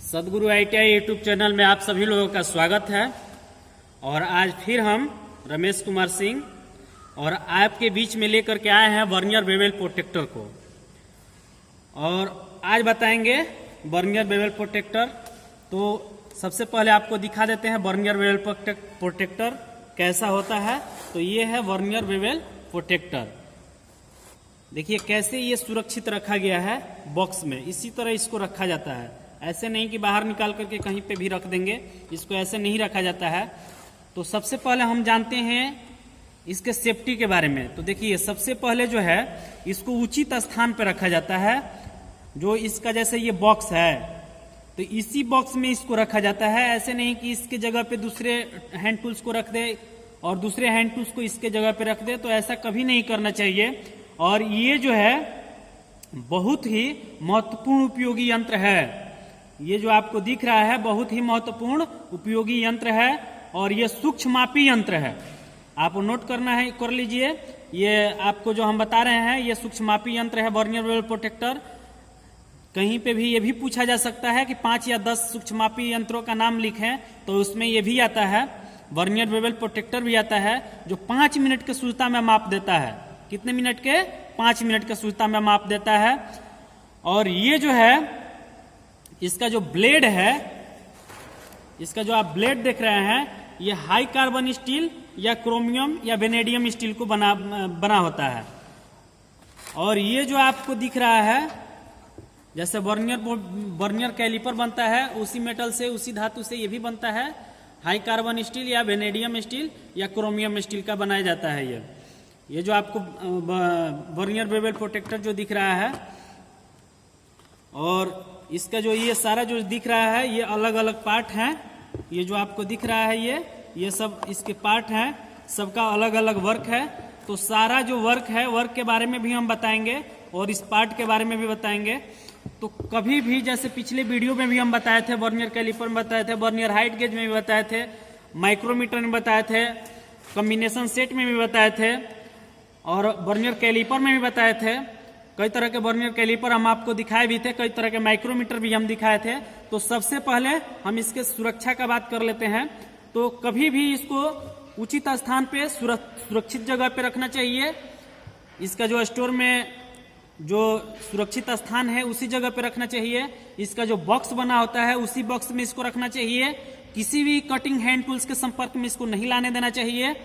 सदगुरु ITI YouTube channel में आप सभी लोगों का स्वागत है। और आज फिर हम रमेश कुमार सिंह और आपके बीच में लेकर के आए हैं वर्नियर बेवल प्रोटेक्टर को। और आज बताएंगे वर्नियर बेवल प्रोटेक्टर। तो सबसे पहले आपको दिखा देते हैं वर्नियर बेवल प्रोटेक्टर कैसा होता है। तो ये है वर्नियर बेवल प्रोटेक्टर। देखिए कैसे ये सुरक्षित रखा गया है बॉक्स में, इसी तरह इसको रखा जाता है। ऐसे नहीं कि बाहर निकाल करके कहीं पे भी रख देंगे, इसको ऐसे नहीं रखा जाता है। तो सबसे पहले हम जानते हैं इसके सेफ्टी के बारे में। तो देखिए सबसे पहले जो है इसको उचित स्थान पर रखा जाता है। जो इसका जैसे ये बॉक्स है तो इसी बॉक्स में इसको रखा जाता है। ऐसे नहीं कि इसके जगह पे दूसरे हैंड टूल्स को रख दे और दूसरे हैंड टूल्स को इसके जगह पे रख दे, तो ऐसा कभी नहीं करना चाहिए। और ये जो है बहुत ही महत्वपूर्ण उपयोगी यंत्र है। ये जो आपको दिख रहा है बहुत ही महत्वपूर्ण उपयोगी यंत्र है और ये सूक्ष्ममापी यंत्र है। आप नोट करना है, कर लीजिए। ये आपको जो हम बता रहे हैं ये सूक्ष्ममापी यंत्र है वर्नियर बेवल प्रोटेक्टर। कहीं पे भी ये भी पूछा जा सकता है कि 5 या 10 सूक्ष्ममापी यंत्रों का नाम लिखें, तो उसमें ये भी आता है, वर्नियर बेवल प्रोटेक्टर भी आता है जो 5 मिनट के शुद्धता में माप देता है। कितने मिनट के? 5 मिनट के शुद्धता में माप देता है। और ये जो है इसका जो ब्लेड है, इसका जो आप ब्लेड देख रहे हैं, ये हाई कार्बन स्टील या क्रोमियम या वेनेडियम स्टील को बना होता है। और ये जो आपको दिख रहा है जैसे वर्नियर कैलिपर बनता है उसी मेटल से, उसी धातु से ये भी बनता है। हाई कार्बन स्टील या वेनेडियम स्टील या क्रोमियम स्टील का बनाया जाता है। ये जो आपको वर्नियर बेवल प्रोटेक्टर जो दिख रहा है, और इसका जो ये सारा जो दिख रहा है ये अलग अलग पार्ट हैं। ये जो आपको दिख रहा है ये सब इसके पार्ट हैं, सबका अलग अलग वर्क है। तो सारा जो वर्क है, वर्क के बारे में भी हम बताएंगे और इस पार्ट के बारे में भी बताएंगे। तो कभी भी जैसे पिछले वीडियो में भी हम बताए थे, वर्नियर कैलिपर में बताए थे, वर्नियर हाइट गेज में भी बताए थे, माइक्रोमीटर में बताए थे, कॉम्बिनेशन सेट में भी बताए थे और वर्नियर कैलिपर में भी बताए थे। कई तरह के वर्नियर कैलिपर हम आपको दिखाए भी थे, कई तरह के माइक्रोमीटर भी हम दिखाए थे। तो सबसे पहले हम इसके सुरक्षा का बात कर लेते हैं। तो कभी भी इसको उचित स्थान पे सुरक्षित जगह पे रखना चाहिए। इसका जो स्टोर में जो सुरक्षित स्थान है उसी जगह पे रखना चाहिए। इसका जो बॉक्स बना होता है उसी बॉक्स में इसको रखना चाहिए। किसी भी कटिंग हैंड टूल्स के संपर्क में इसको नहीं लाने देना चाहिए।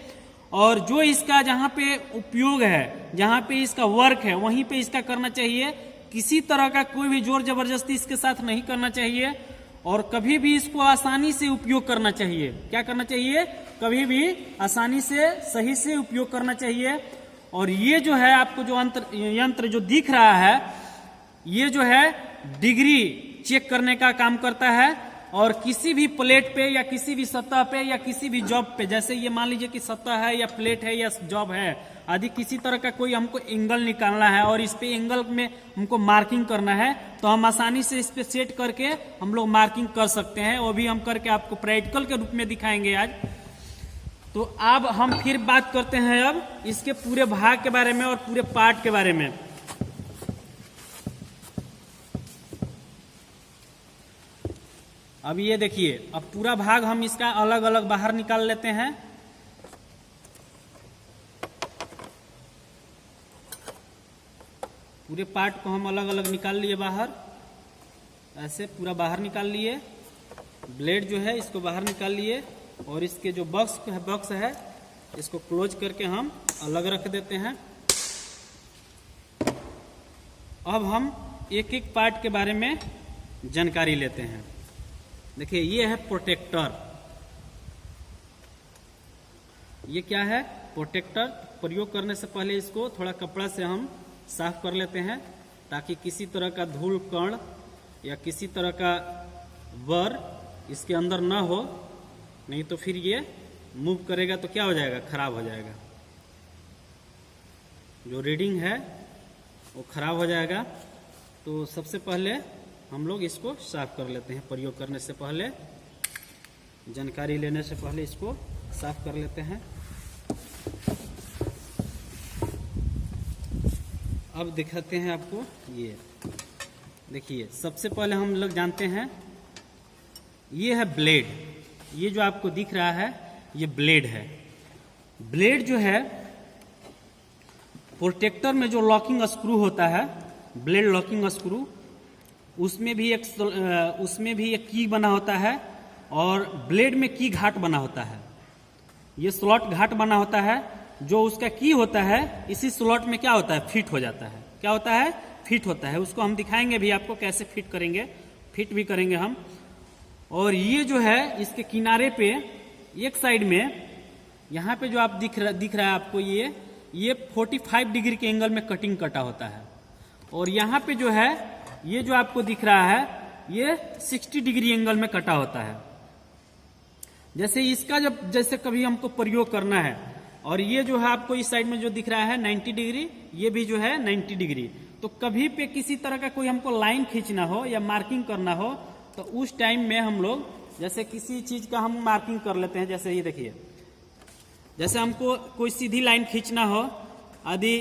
और जो इसका जहां पे उपयोग है, जहां पे इसका वर्क है, वहीं पे इसका करना चाहिए। किसी तरह का कोई भी जोर जबरदस्ती इसके साथ नहीं करना चाहिए। और कभी भी इसको आसानी से उपयोग करना चाहिए। क्या करना चाहिए? कभी भी आसानी से सही से उपयोग करना चाहिए। और ये जो है आपको जो यंत्र जो दिख रहा है, ये जो है डिग्री चेक करने का काम करता है। और किसी भी प्लेट पे या किसी भी सतह पे या किसी भी जॉब पे, जैसे ये मान लीजिए कि सतह है या प्लेट है या जॉब है आदि, किसी तरह का कोई हमको एंगल निकालना है और इस पे एंगल में हमको मार्किंग करना है, तो हम आसानी से इस पे सेट करके हम लोग मार्किंग कर सकते हैं। वो भी हम करके आपको प्रैक्टिकल के रूप में दिखाएंगे आज। तो अब हम फिर बात करते हैं अब इसके पूरे भाग के बारे में और पूरे पार्ट के बारे में। अब ये देखिए, अब पूरा भाग हम इसका अलग अलग बाहर निकाल लेते हैं। पूरे पार्ट को हम अलग अलग निकाल लिए बाहर, ऐसे पूरा बाहर निकाल लिए। ब्लेड जो है इसको बाहर निकाल लिए और इसके जो बॉक्स है इसको क्लोज करके हम अलग रख देते हैं। अब हम एक एक पार्ट के बारे में जानकारी लेते हैं। देखिए ये है प्रोटेक्टर। ये क्या है? प्रोटेक्टर। प्रयोग करने से पहले इसको थोड़ा कपड़ा से हम साफ कर लेते हैं ताकि किसी तरह का धूल कण या किसी तरह का वर इसके अंदर ना हो, नहीं तो फिर ये मूव करेगा तो क्या हो जाएगा? खराब हो जाएगा। जो रीडिंग है वो खराब हो जाएगा। तो सबसे पहले हम लोग इसको साफ कर लेते हैं। प्रयोग करने से पहले, जानकारी लेने से पहले इसको साफ कर लेते हैं। अब दिखाते हैं आपको। ये देखिए सबसे पहले हम लोग जानते हैं ये है ब्लेड। ये जो आपको दिख रहा है ये ब्लेड है। ब्लेड जो है प्रोटेक्टर में जो लॉकिंग स्क्रू होता है, ब्लेड लॉकिंग स्क्रू, उसमें भी एक की बना होता है और ब्लेड में की घाट बना होता है। ये स्लॉट घाट बना होता है। जो उसका की होता है इसी स्लॉट में क्या होता है, फिट हो जाता है। क्या होता है, फिट होता है। उसको हम दिखाएंगे भी आपको कैसे फिट करेंगे, फिट भी करेंगे हम। और ये जो है इसके किनारे पे एक साइड में यहाँ पे जो आप दिख रहा है आपको, ये 45 डिग्री के एंगल में कटिंग कटा होता है। और यहाँ पे जो है ये जो आपको दिख रहा है ये 60 डिग्री एंगल में कटा होता है। जैसे इसका जैसे कभी हमको प्रयोग करना है, और ये जो है आपको इस साइड में जो दिख रहा है 90 डिग्री, ये भी जो है 90 डिग्री। तो कभी पे किसी तरह का कोई हमको लाइन खींचना हो या मार्किंग करना हो तो उस टाइम में हम लोग जैसे किसी चीज का हम मार्किंग कर लेते हैं। जैसे ये देखिए, जैसे हमको कोई सीधी लाइन खींचना हो, यदि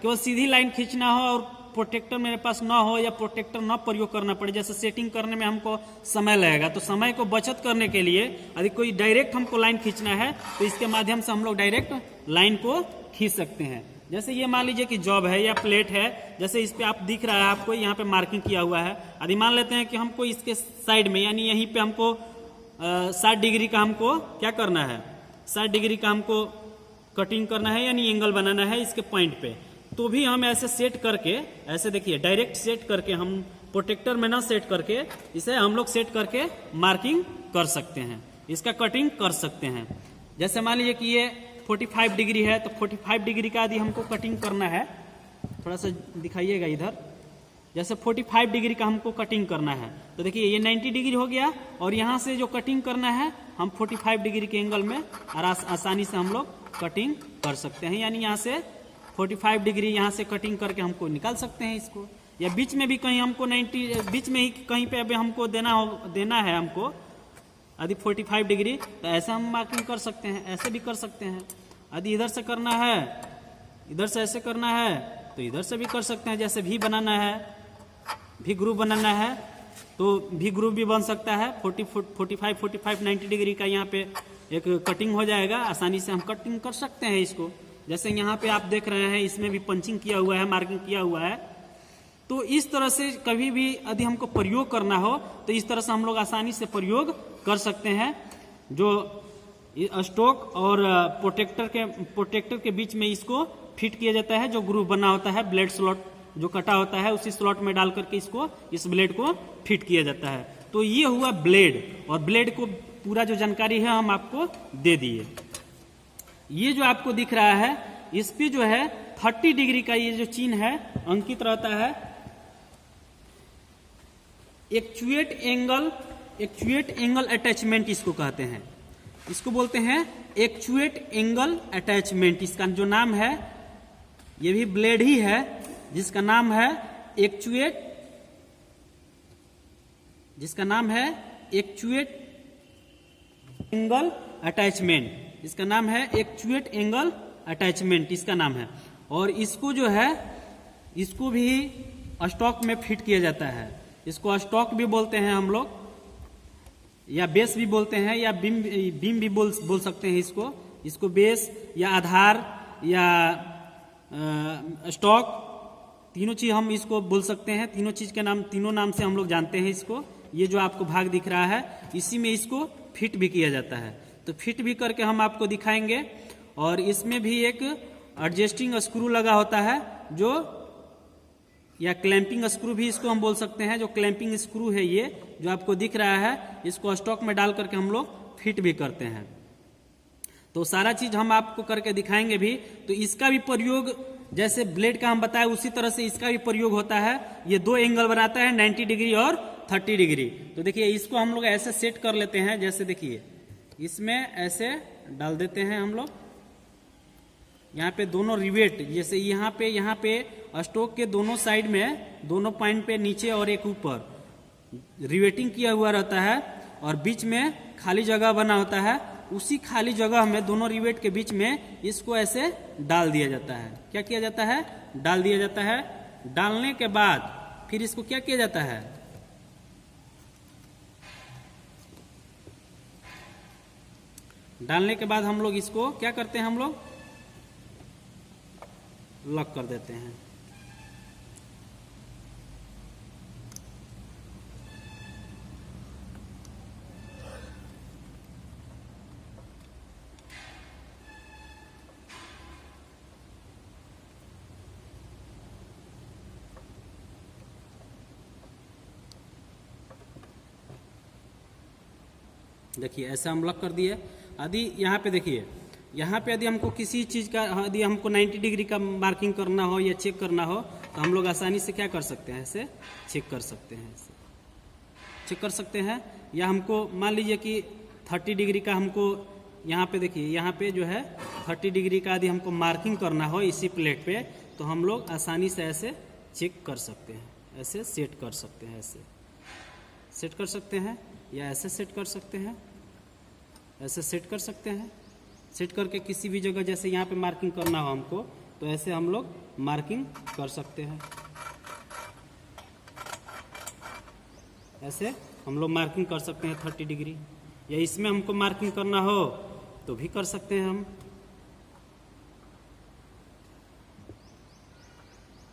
केवल सीधी लाइन खींचना हो और प्रोटेक्टर मेरे पास ना हो या प्रोटेक्टर ना प्रयोग करना पड़े, जैसे सेटिंग करने में हमको समय लगेगा, तो समय को बचत करने के लिए यदि कोई डायरेक्ट हमको लाइन खींचना है तो इसके माध्यम से हम लोग डायरेक्ट लाइन को खींच सकते हैं। जैसे ये मान लीजिए कि जॉब है या प्लेट है, जैसे इस पे आप दिख रहा है आपको यहाँ पे मार्किंग किया हुआ है। यदि मान लेते हैं कि हमको इसके साइड में यानी यहीं पे हमको 60 डिग्री का हमको क्या करना है, 60 डिग्री का हमको कटिंग करना है यानी एंगल बनाना है इसके पॉइंट पे, तो भी हम ऐसे सेट करके, ऐसे देखिए डायरेक्ट सेट करके, हम प्रोटेक्टर में ना सेट करके इसे हम लोग सेट करके मार्किंग कर सकते हैं, इसका कटिंग कर सकते हैं। जैसे मान लीजिए कि ये 45 डिग्री है, तो 45 डिग्री का यदि हमको कटिंग करना है, थोड़ा सा दिखाइएगा इधर, जैसे 45 डिग्री का हमको कटिंग करना है तो देखिए ये 90 डिग्री हो गया, और यहाँ से जो कटिंग करना है हम 45 डिग्री के एंगल में आसानी से हम लोग कटिंग कर सकते हैं। यानी यहाँ से 45 डिग्री यहाँ से कटिंग करके हमको निकाल सकते हैं इसको, या बीच में भी कहीं हमको 90 बीच में ही कहीं पे अभी हमको देना है हमको यदि 45 डिग्री, तो ऐसा हम मार्किंग कर सकते हैं, ऐसे भी कर सकते हैं। यदि इधर से करना है, इधर से ऐसे करना है तो इधर से भी कर सकते हैं। जैसे भी बनाना है, भी ग्रुप बनाना है तो भी ग्रुप भी बन सकता है। 45 90 डिग्री का यहाँ पे एक कटिंग हो जाएगा, आसानी से हम कटिंग कर सकते हैं इसको। जैसे यहाँ पे आप देख रहे हैं इसमें भी पंचिंग किया हुआ है, मार्किंग किया हुआ है। तो इस तरह से कभी भी यदि हमको प्रयोग करना हो तो इस तरह से हम लोग आसानी से प्रयोग कर सकते हैं। जो स्टॉक और प्रोटेक्टर के बीच में इसको फिट किया जाता है, जो ग्रुप बना होता है, ब्लेड स्लॉट जो कटा होता है उसी स्लॉट में डाल करके इसको, इस ब्लेड को फिट किया जाता है। तो ये हुआ ब्लेड, और ब्लेड को पूरा जो जानकारी है हम आपको दे दिए। ये जो आपको दिख रहा है इस पे जो है 30 डिग्री का ये जो चिन्ह है अंकित रहता है। एक्चुएट एंगल अटैचमेंट इसको कहते हैं, इसको बोलते हैं एक्चुएट एंगल अटैचमेंट। इसका जो नाम है, ये भी ब्लेड ही है जिसका नाम है एक्चुएट एंगल अटैचमेंट। इसका नाम है एक्चुएट एंगल अटैचमेंट, इसका नाम है। और इसको जो है, इसको भी स्टॉक में फिट किया जाता है। इसको स्टॉक भी बोलते हैं हम लोग, या बेस भी बोलते हैं, या बीम भी बोल सकते हैं इसको बेस या आधार या स्टॉक, तीनों चीज हम इसको बोल सकते हैं। तीनों चीज के नाम, तीनों नाम से हम लोग जानते हैं इसको। ये जो आपको भाग दिख रहा है इसी में इसको फिट भी किया जाता है। तो फिट भी करके हम आपको दिखाएंगे। और इसमें भी एक एडजस्टिंग स्क्रू लगा होता है, जो या क्लैंपिंग स्क्रू भी इसको हम बोल सकते हैं। जो क्लैंपिंग स्क्रू है ये जो आपको दिख रहा है, इसको स्टॉक में डाल करके हम लोग फिट भी करते हैं। तो सारा चीज हम आपको करके दिखाएंगे भी। तो इसका भी प्रयोग जैसे ब्लेड का हम बताए उसी तरह से इसका भी प्रयोग होता है। ये दो एंगल बनाता है, 90 डिग्री और 30 डिग्री। तो देखिए इसको हम लोग ऐसे सेट कर लेते हैं। जैसे देखिए इसमें ऐसे डाल देते हैं हम लोग, यहाँ पे दोनों रिवेट, जैसे यहाँ पे स्टॉक के दोनों साइड में, दोनों पॉइंट पे नीचे और एक ऊपर रिवेटिंग किया हुआ रहता है, और बीच में खाली जगह बना होता है। उसी खाली जगह में दोनों रिवेट के बीच में इसको ऐसे डाल दिया जाता है। क्या किया जाता है? डाल दिया जाता है। डालने के बाद फिर इसको क्या किया जाता है? डालने के बाद हम लोग इसको क्या करते हैं, हम लोग लॉक कर देते हैं। देखिए ऐसा हम लॉक कर दिए। यदि यहाँ पे देखिए, यहाँ पे यदि हमको किसी चीज़ का, यदि हमको 90 डिग्री का मार्किंग करना हो या चेक करना हो तो हम लोग आसानी से क्या कर सकते हैं, ऐसे चेक कर सकते हैं, ऐसे चेक कर सकते हैं। या हमको मान लीजिए कि 30 डिग्री का हमको यहाँ पे देखिए, यहाँ पे जो है 30 डिग्री का यदि हमको मार्किंग करना हो इसी प्लेट पे, तो हम लोग आसानी से ऐसे चेक कर सकते हैं, ऐसे सेट कर सकते हैं, ऐसे सेट कर सकते हैं, या ऐसे सेट कर सकते हैं, ऐसे सेट कर सकते हैं। सेट करके किसी भी जगह जैसे यहाँ पे मार्किंग करना हो हमको, तो ऐसे हम लोग मार्किंग कर सकते हैं, ऐसे हम लोग मार्किंग कर सकते हैं 30 डिग्री। या इसमें हमको मार्किंग करना हो तो भी कर सकते हैं हम।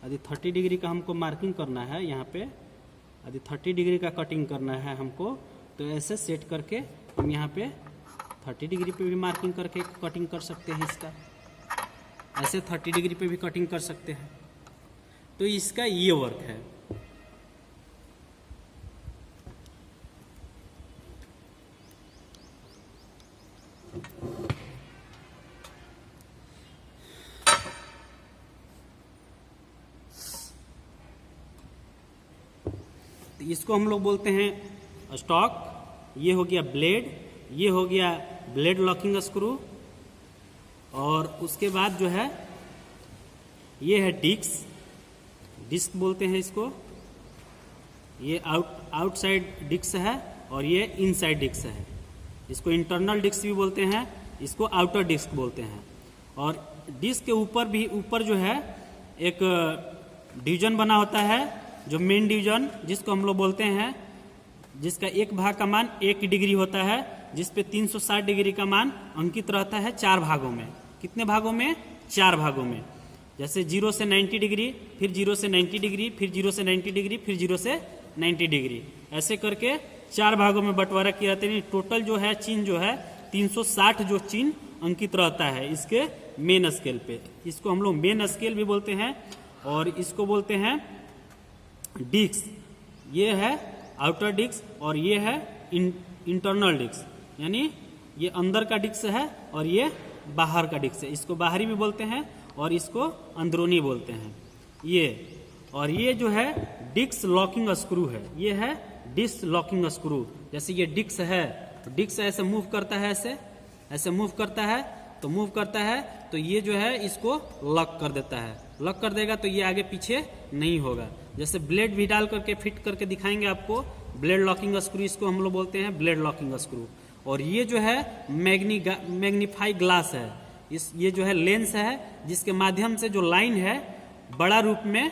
यदि 30 डिग्री का हमको मार्किंग करना है, यहाँ पे यदि 30 डिग्री का कटिंग करना है हमको, तो ऐसे सेट करके हम यहाँ पे 30 डिग्री पे भी मार्किंग करके कटिंग कर सकते हैं इसका, ऐसे 30 डिग्री पे भी कटिंग कर सकते हैं। तो इसका ये वर्क है। तो इसको हम लोग बोलते हैं स्टॉक। ये हो गया ब्लेड, ये हो गया ब्लेड लॉकिंग स्क्रू, और उसके बाद जो है ये है डिस्क बोलते हैं इसको। ये आउटसाइड डिस्क है और ये इनसाइड डिस्क है। इसको इंटरनल डिस्क भी बोलते हैं, इसको आउटर डिस्क बोलते हैं। और डिस्क के ऊपर जो है एक डिवीजन बना होता है, जो मेन डिवीजन जिसको हम लोग बोलते हैं, जिसका एक भाग का मान 1 डिग्री होता है, जिसपे 360 डिग्री का मान अंकित रहता है 4 भागों में। कितने भागों में? 4 भागों में। जैसे 0 से 90 डिग्री, फिर 0 से 90 डिग्री, फिर 0 से 90 डिग्री, फिर 0 से 90 डिग्री, ऐसे करके 4 भागों में बंटवारा किया जाता है। टोटल जो है चिन्ह जो है 360 जो चिन्ह अंकित रहता है इसके मेन स्केल पे। इसको हम लोग मेन स्केल भी बोलते हैं, और इसको बोलते हैं डिस्क। ये है आउटर डिस्क और ये है इंटरनल डिस्क, यानी ये अंदर का डिस्क है और ये बाहर का डिस्क है। इसको बाहरी भी बोलते हैं और इसको अंदरूनी बोलते हैं ये। और ये जो है डिस्क लॉकिंग स्क्रू है, ये है डिस्क लॉकिंग स्क्रू। जैसे ये डिस्क है तो डिस्क ऐसे मूव करता है, ऐसे मूव करता है, तो मूव करता है तो ये जो है इसको लॉक कर देता है। लॉक कर देगा तो ये आगे पीछे नहीं होगा। जैसे ब्लेड भी डाल करके फिट करके दिखाएंगे आपको, ब्लेड लॉकिंग स्क्रू इसको हम लोग बोलते हैं, ब्लेड लॉकिंग स्क्रू। और ये जो है मैग्नीफाई ग्लास है, ये जो है लेंस है, जिसके माध्यम से जो लाइन है बड़ा रूप में,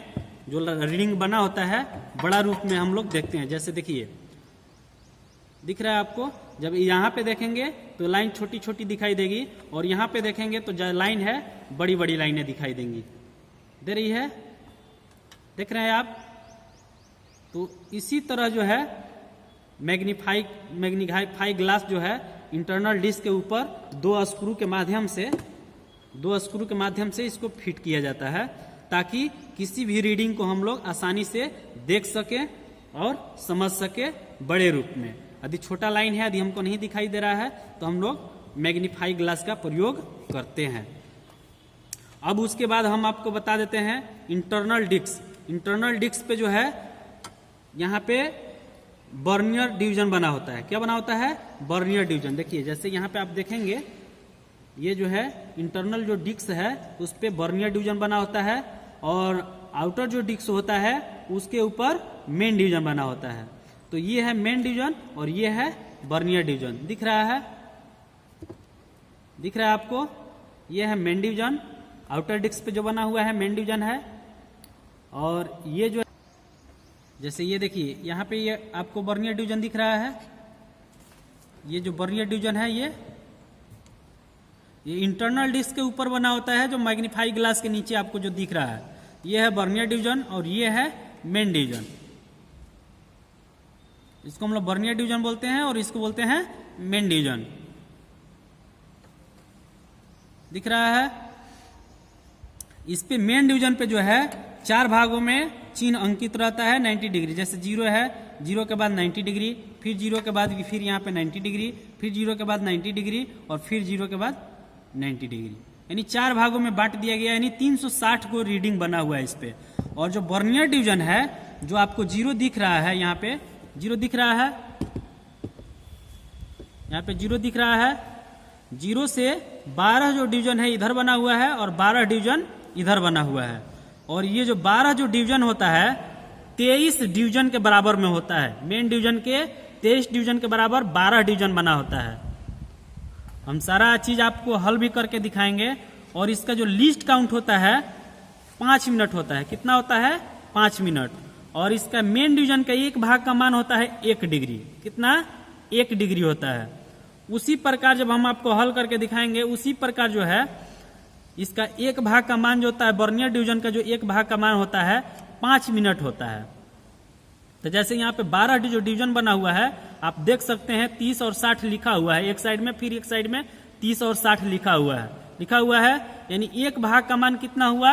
जो रीडिंग बना होता है बड़ा रूप में हम लोग देखते हैं। जैसे देखिए दिख रहा है आपको, जब यहाँ पे देखेंगे तो लाइन छोटी छोटी दिखाई देगी, और यहाँ पे देखेंगे तो जो लाइन है बड़ी बड़ी लाइनें दिखाई देंगी, दे रही है, देख रहे हैं आप। तो इसी तरह जो है मैग्नीफाई ग्लास जो है इंटरनल डिस्क के ऊपर 2 स्क्रू के माध्यम से इसको फिट किया जाता है, ताकि किसी भी रीडिंग को हम लोग आसानी से देख सके और समझ सके बड़े रूप में। यदि छोटा लाइन है, यदि हमको नहीं दिखाई दे रहा है, तो हम लोग मैग्नीफाई ग्लास का प्रयोग करते हैं। अब उसके बाद हम आपको बता देते हैं इंटरनल डिस्क। इंटरनल डिस्क पे जो है यहाँ पे बर्नियर डिवीजन बना होता है। क्या बना होता है? Binary division. देखिए जैसे यहाँ पे आप देखेंगे, ये जो है इंटरनल जो डिस्क है उस पे बर्नियर डिवीजन बना होता है, और आउटर जो डिस्क होता है उसके ऊपर मेन डिवीजन बना होता है। तो ये है मेन डिवीजन और ये है बर्नियर डिवीजन। दिख रहा है, दिख रहा है आपको? ये है मेन डिवीजन, आउटर डिस्क पे जो बना हुआ है मेन डिवीजन है। और ये जो जैसे ये देखिए यहाँ पे ये आपको बर्नियर डिवीजन दिख रहा है, ये जो बर्नियर डिवीजन है ये इंटरनल डिस्क के ऊपर बना होता है, जो मैग्नीफाई ग्लास के नीचे आपको जो दिख रहा है, ये है वर्नियर डिवीजन और ये है मेन डिवीजन। इसको हम लोग वर्नियर डिवीजन बोलते हैं और इसको बोलते हैं मेन डिवीजन। दिख रहा है? इस पे मेन डिवीजन पे जो है 4 भागों में चिन्ह अंकित रहता है 90 डिग्री। जैसे 0 है, 0 के बाद 90 डिग्री, फिर 0 के बाद फिर यहाँ पे 90 डिग्री, फिर 0 के बाद 90 डिग्री और फिर 0 के बाद 90 डिग्री, यानी 4 भागों में बांट दिया गया, यानी 360 को रीडिंग बना हुआ है इस पे। और जो वर्नियर डिवीजन है, जो आपको 0 दिख रहा है, यहाँ पे 0 दिख रहा है, यहाँ पे 0 दिख रहा है, 0 से 12 जो डिवीजन है इधर बना हुआ है और 12 डिवीजन इधर बना हुआ है। और ये जो 12 जो डिवीजन होता है 23 डिवीजन के बराबर में होता है। मेन डिवीजन के 23 डिवीजन के बराबर 12 डिवीजन बना होता है। हम सारा चीज आपको हल भी करके दिखाएंगे। और इसका जो लीस्ट काउंट होता है 5 मिनट होता है। कितना होता है? 5 मिनट। और इसका मेन डिवीजन का एक भाग का मान होता है 1 डिग्री। कितना? 1 डिग्री होता है। उसी प्रकार जब हम आपको हल करके दिखाएंगे, उसी प्रकार जो है इसका एक भाग का मान जो होता है, वर्नियर डिवीजन का जो एक भाग का मान होता है 5 मिनट होता है। तो जैसे यहाँ पे 12 जो डिवीजन बना हुआ है, आप देख सकते हैं 30 और 60 लिखा हुआ है एक साइड में, फिर एक साइड में 30 और 60 लिखा हुआ है, यानी एक भाग का मान कितना हुआ?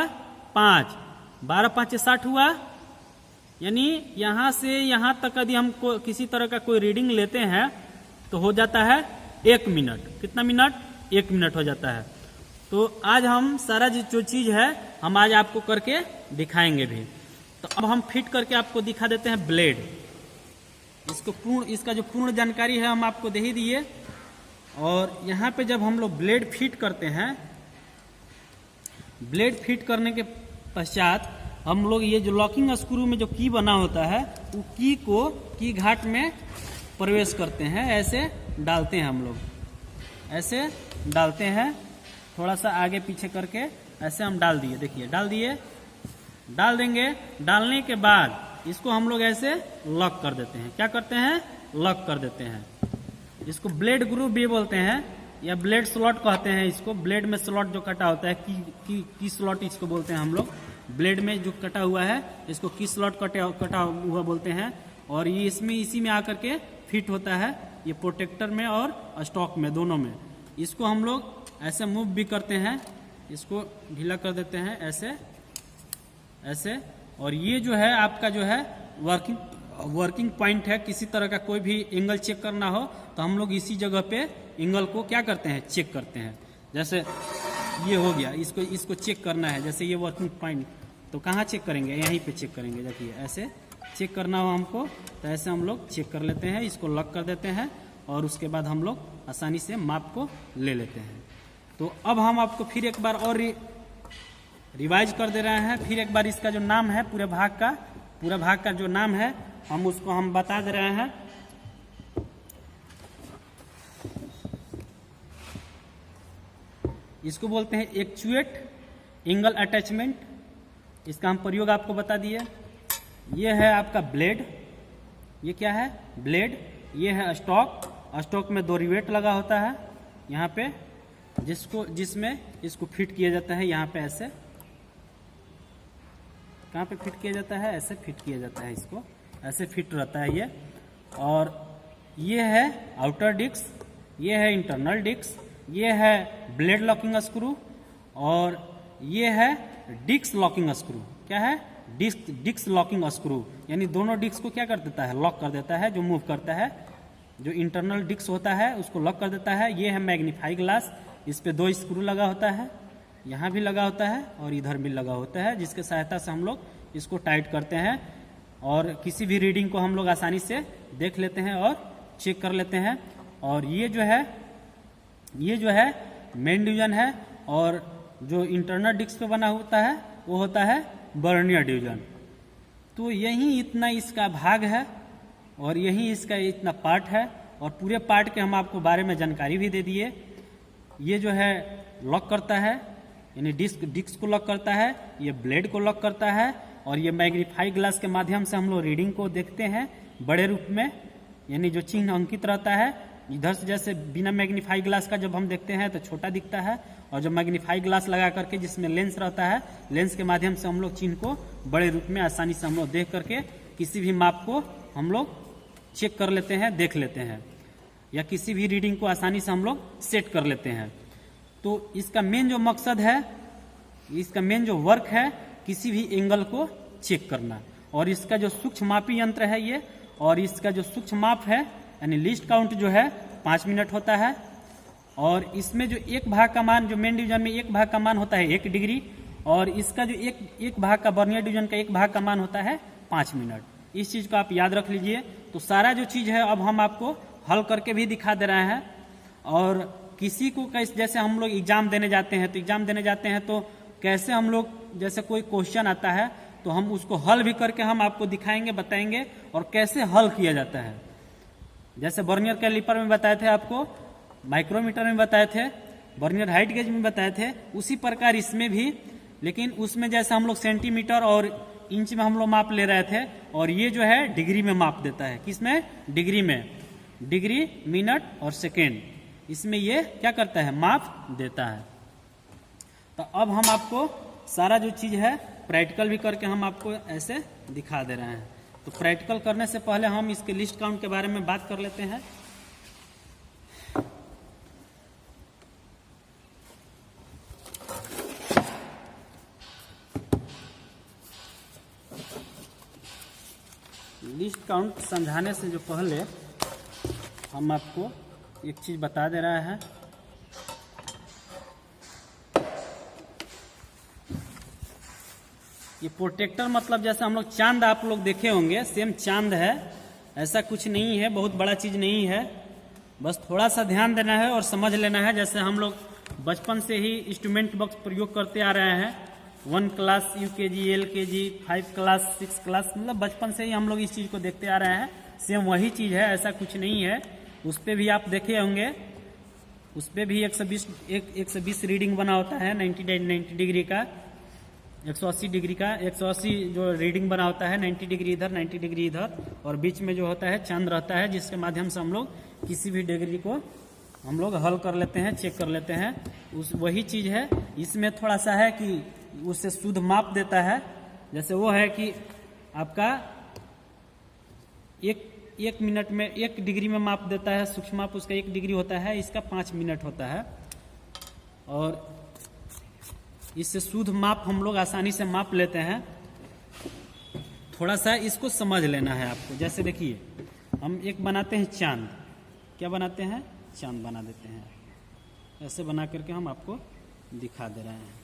5। 12 5 60 हुआ, यानी यहां से यहां तक यदि हम किसी तरह का कोई रीडिंग लेते हैं तो हो जाता है 1 मिनट। कितना मिनट? 1 मिनट हो जाता है। तो आज हम सारा जो चीज है हम आज आपको करके दिखाएंगे भी। तो अब हम फिट करके आपको दिखा देते हैं ब्लेड। इसका जो पूर्ण जानकारी है हम आपको दे ही दिए। और यहाँ पे जब हम लोग ब्लेड फिट करते हैं, ब्लेड फिट करने के पश्चात हम लोग ये जो लॉकिंग स्क्रू में जो की बना होता है, वो की को की घाट में प्रवेश करते हैं। ऐसे डालते हैं हम लोग, ऐसे डालते हैं, थोड़ा सा आगे पीछे करके ऐसे हम डाल दिए। देखिए डाल दिए, डाल देंगे। डालने के बाद इसको हम लोग ऐसे लॉक कर देते हैं। क्या करते हैं? लॉक कर देते हैं। इसको ब्लेड ग्रूव भी बोलते हैं या ब्लेड स्लॉट कहते हैं। इसको ब्लेड में स्लॉट जो कटा होता है, की स्लॉट इसको बोलते हैं हम लोग। ब्लेड में जो कटा हुआ है इसको की स्लॉट कटा हुआ बोलते हैं। और ये इसी में आकर के फिट होता है, ये प्रोटेक्टर में और स्टॉक में, दोनों में। इसको हम लोग ऐसे मूव भी करते हैं, इसको ढीला कर देते हैं ऐसे ऐसे। और ये जो है आपका जो है वर्किंग पॉइंट है। किसी तरह का कोई भी एंगल चेक करना हो तो हम लोग इसी जगह पे एंगल को क्या करते हैं? चेक करते हैं। जैसे ये हो गया, इसको चेक करना है। जैसे ये वर्किंग पॉइंट, तो कहाँ चेक करेंगे? यहीं पे चेक करेंगे। देखिए ऐसे चेक करना हो हमको तो ऐसे हम लोग चेक कर लेते हैं। इसको लॉक कर देते हैं और उसके बाद हम लोग आसानी से माप को ले लेते हैं। तो अब हम आपको फिर एक बार और रिवाइज कर दे रहे हैं। फिर एक बार इसका जो नाम है पूरे भाग का जो नाम है उसको हम बता दे रहे हैं। इसको बोलते हैं एक्चुएट एंगल अटैचमेंट। इसका हम प्रयोग आपको बता दिए। ये है आपका ब्लेड। ये क्या है? ब्लेड। ये है स्टॉक। स्टॉक में 2 रिवेट लगा होता है यहाँ पे, जिसमें इसको फिट किया जाता है। यहाँ पे ऐसे कहाँ पे फिट किया जाता है? ऐसे फिट किया जाता है। इसको ऐसे फिट रहता है ये। और ये है आउटर डिस्क, ये है इंटरनल डिस्क, ये है ब्लेड लॉकिंग स्क्रू और ये है डिस्क लॉकिंग स्क्रू। क्या है? डिस्क लॉकिंग स्क्रू, यानी दोनों डिस्क को क्या कर देता है? लॉक कर देता है। जो मूव करता है, जो इंटरनल डिस्क होता है उसको लॉक कर देता है। ये है मैग्नीफाई ग्लास। इस पे 2 स्क्रू लगा होता है, यहाँ भी लगा होता है और इधर भी लगा होता है, जिसके सहायता से हम लोग इसको टाइट करते हैं और किसी भी रीडिंग को हम लोग आसानी से देख लेते हैं और चेक कर लेते हैं। और ये जो है मेन डिवीजन है। और जो इंटरनल डिस्क पे बना होता है वो होता है वर्नियर डिवीजन। तो यही इतना इसका भाग है और यही इसका इतना पार्ट है। और पूरे पार्ट के हम आपको बारे में जानकारी भी दे दिए। ये जो है लॉक करता है, यानी डिस्क को लॉक करता है, ये ब्लेड को लॉक करता है और ये मैग्नीफाई ग्लास के माध्यम से हम लोग रीडिंग को देखते हैं बड़े रूप में, यानी जो चिन्ह अंकित रहता है इधर से जैसे बिना मैग्नीफाई ग्लास का जब हम देखते हैं तो छोटा दिखता है, और जब मैग्नीफाई ग्लास लगा करके जिसमें लेंस रहता है, लेंस के माध्यम से हम लोग चिन्ह को बड़े रूप में आसानी से हम लोग देख करके किसी भी माप को हम लोग चेक कर लेते हैं, देख लेते हैं, या किसी भी रीडिंग को आसानी से हम लोग सेट कर लेते हैं। तो इसका मेन जो मकसद है, इसका मेन जो वर्क है, किसी भी एंगल को चेक करना। और इसका जो सूक्ष्म मापी यंत्र है ये, और इसका जो सूक्ष्म माप है यानी लीस्ट काउंट जो है 5 मिनट होता है। और इसमें जो एक भाग का मान, जो मेन डिवीजन में एक भाग का मान होता है 1 डिग्री, और इसका जो एक भाग का वर्नियर डिवीजन का एक भाग का मान होता है 5 मिनट। इस चीज को आप याद रख लीजिए। तो सारा जो चीज है अब हम आपको हल करके भी दिखा दे रहे हैं। और किसी को कैसे, जैसे हम लोग एग्जाम देने जाते हैं, तो एग्जाम देने जाते हैं तो कैसे हम लोग, जैसे कोई क्वेश्चन आता है तो हम उसको हल भी करके हम आपको दिखाएंगे, बताएंगे, और कैसे हल किया जाता है। जैसे वर्नियर कैलिपर में बताए थे आपको, माइक्रोमीटर में बताए थे, वर्नियर हाइट गेज में बताए थे, उसी प्रकार इसमें भी। लेकिन उसमें जैसे हम लोग सेंटीमीटर और इंच में हम लोग माप ले रहे थे, और ये जो है डिग्री में माप देता है। किसमें? डिग्री में। डिग्री, मिनट और सेकेंड, इसमें ये क्या करता है? माप देता है। तो अब हम आपको सारा जो चीज है प्रैक्टिकल भी करके हम आपको ऐसे दिखा दे रहे हैं। तो प्रैक्टिकल करने से पहले हम इसके लिस्ट काउंट के बारे में बात कर लेते हैं। लिस्ट काउंट समझाने से जो पहले हम आपको एक चीज बता दे रहा है। ये प्रोटेक्टर मतलब जैसे हम लोग चांद आप लोग देखे होंगे, सेम चांद है, ऐसा कुछ नहीं है, बहुत बड़ा चीज नहीं है। बस थोड़ा सा ध्यान देना है और समझ लेना है। जैसे हम लोग बचपन से ही इंस्ट्रूमेंट बॉक्स प्रयोग करते आ रहे हैं, 1 class UKG, LKG, 5 class, 6 class, मतलब बचपन से ही हम लोग इस चीज को देखते आ रहे हैं। सेम वही चीज है, ऐसा कुछ नहीं है। उस पर भी आप देखे होंगे, उस पर भी 120 रीडिंग बना होता है, 90 डिग्री का, 180 डिग्री का, 180 जो रीडिंग बना होता है, 90 डिग्री इधर, 90 डिग्री इधर, और बीच में जो होता है चांद रहता है, जिसके माध्यम से हम लोग किसी भी डिग्री को हम लोग हल कर लेते हैं, चेक कर लेते हैं। वही चीज है। इसमें थोड़ा सा है कि उससे शुद्ध माप देता है। जैसे वो है कि आपका एक मिनट में 1 डिग्री में माप देता है, सूक्ष्म माप उसका 1 डिग्री होता है, इसका 5 मिनट होता है। और इससे शुद्ध माप हम लोग आसानी से माप लेते हैं। थोड़ा सा इसको समझ लेना है आपको। जैसे देखिए, हम एक बनाते हैं चांद, क्या बनाते हैं? चांद बना देते हैं। ऐसे बना करके हम आपको दिखा दे रहे हैं।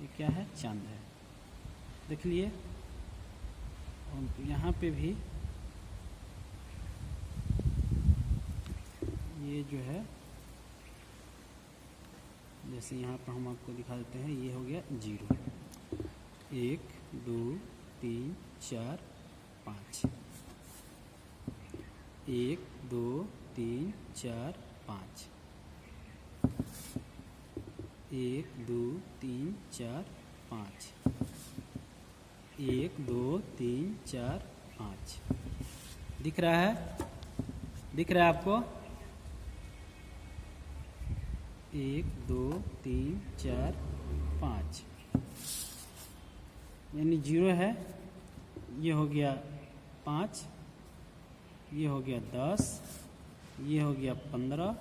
ये क्या है? चांद है, देख लिए। और यहाँ पे भी ये जो है, जैसे यहाँ पर हम आपको दिखा देते हैं, ये हो गया 0, 1 2 3 4 5, 1 2 3 4 5, 1 2 3 4 5, 1 2 3 4 5। दिख रहा है? दिख रहा है आपको? 1 2 3 4 5, यानी 0 है, ये हो गया 5, ये हो गया 10, ये हो गया 15,